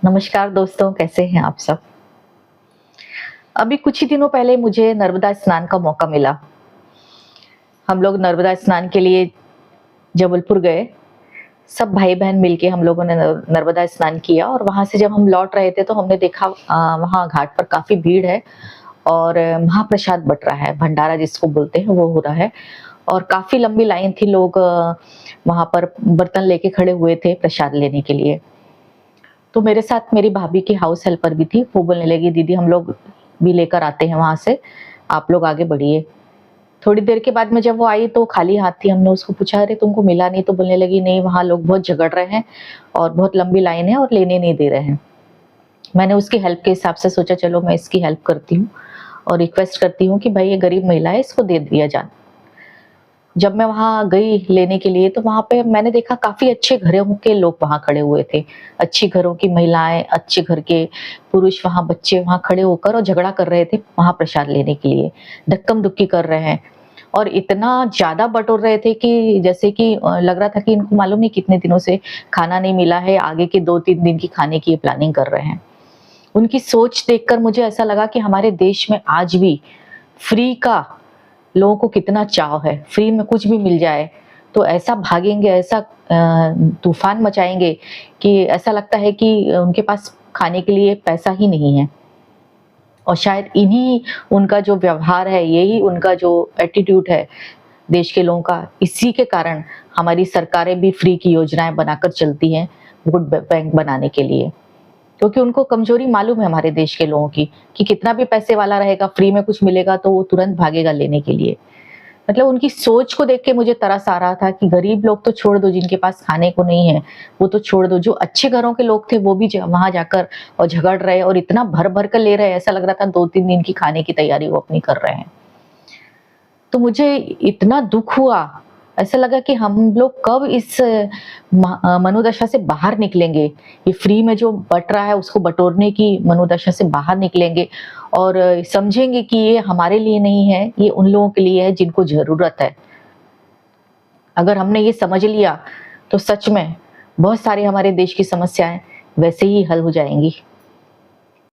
नमस्कार दोस्तों, कैसे हैं आप सब? अभी कुछ ही दिनों पहले मुझे नर्मदा स्नान का मौका मिला। हम लोग नर्मदा स्नान के लिए जबलपुर गए। सब भाई-बहन मिलके हम लोगों ने नर्मदा स्नान किया और वहाँ से जब हम लौट रहे थे तो हमने देखा वहाँ घाट पर काफ़ी भीड़ है और महाप्रसाद बँट रहा है, भंडारा जिसको बोलते हैं वो हो रहा है और काफ़ी लंबी लाइन थी। लोग वहाँ पर बर्तन लेके खड़े हुए थे प्रसाद लेने के लिए। तो मेरे साथ मेरी भाभी की हाउस हेल्पर भी थी। वो बोलने लगी, दीदी हम लोग भी लेकर आते हैं वहाँ से, आप लोग आगे बढ़िए। थोड़ी देर के बाद में जब वो आई तो खाली हाथ थी। हमने उसको पूछा, अरे तुमको मिला नहीं? तो बोलने लगी, नहीं वहाँ लोग बहुत झगड़ रहे हैं और बहुत लंबी लाइन है और लेने नहीं दे रहे हैं। मैंने उसकी हेल्प के हिसाब से सोचा चलो मैं इसकी हेल्प करती हूँ और रिक्वेस्ट करती हूँ कि भाई ये गरीब महिला है, इसको दे दिया जाए। जब मैं वहाँ गई लेने के लिए तो वहाँ पे मैंने देखा काफ़ी अच्छे घरों के लोग वहाँ खड़े हुए थे। अच्छी घरों की महिलाएँ, अच्छे घर के पुरुष वहाँ बच्चे वहाँ खड़े होकर और झगड़ा कर रहे थे महाप्रसाद लेने के लिए। धक्कम-धुक्की कर रहे हैं और इतना ज़्यादा बटोर रहे थे कि जैसे कि लग रहा था कि इनको मालूम नहीं कितने दिनों से खाना नहीं मिला है, आगे के 2-3 दिन की खाने की ये प्लानिंग कर रहे हैं। उनकी सोच देखकर मुझे ऐसा लगा कि हमारे देश में आज भी फ्री का लोगों को कितना चाव है, फ्री में कुछ भी मिल जाए तो ऐसा भागेंगे, ऐसा तूफान मचाएँगे कि ऐसा लगता है कि उनके पास खाने के लिए पैसा ही नहीं है। और शायद इन्हीं उनका जो व्यवहार है, यही उनका जो एटीट्यूड है देश के लोगों का, इसी के कारण हमारी सरकारें भी फ्री की योजनाएँ बनाकर चलती हैं, वोट बैंक बनाने के लिए। क्योंकि उनको कमजोरी मालूम है हमारे देश के लोगों की कि कितना भी पैसे वाला रहेगा, फ्री में कुछ मिलेगा तो वो तुरंत भागेगा लेने के लिए। मतलब उनकी सोच को देख के मुझे तरस आ रहा था कि गरीब लोग तो छोड़ दो, जिनके पास खाने को नहीं है, वो तो छोड़ दो। जो अच्छे घरों के लोग थे वो भी वहां जाकर और झगड़ रहे और इतना भर भर कर ले रहे हैं, ऐसा लग रहा था 2-3 दिन की खाने की तैयारी वो अपनी कर रहे हैं। तो मुझे इतना दुःख हुआ, ऐसा लगा कि हम लोग कब इस मनोदशा से बाहर निकलेंगे? ये फ्री में जो बँट रहा है उसको बटोरने की मनोदशा से बाहर निकलेंगे और समझेंगे कि ये हमारे लिए नहीं है, ये उन लोगों के लिए है जिनको ज़रूरत है। अगर हमने ये समझ लिया, तो सच में बहुत सारी हमारे देश की समस्याएँ वैसे ही हल हो जाएँगी।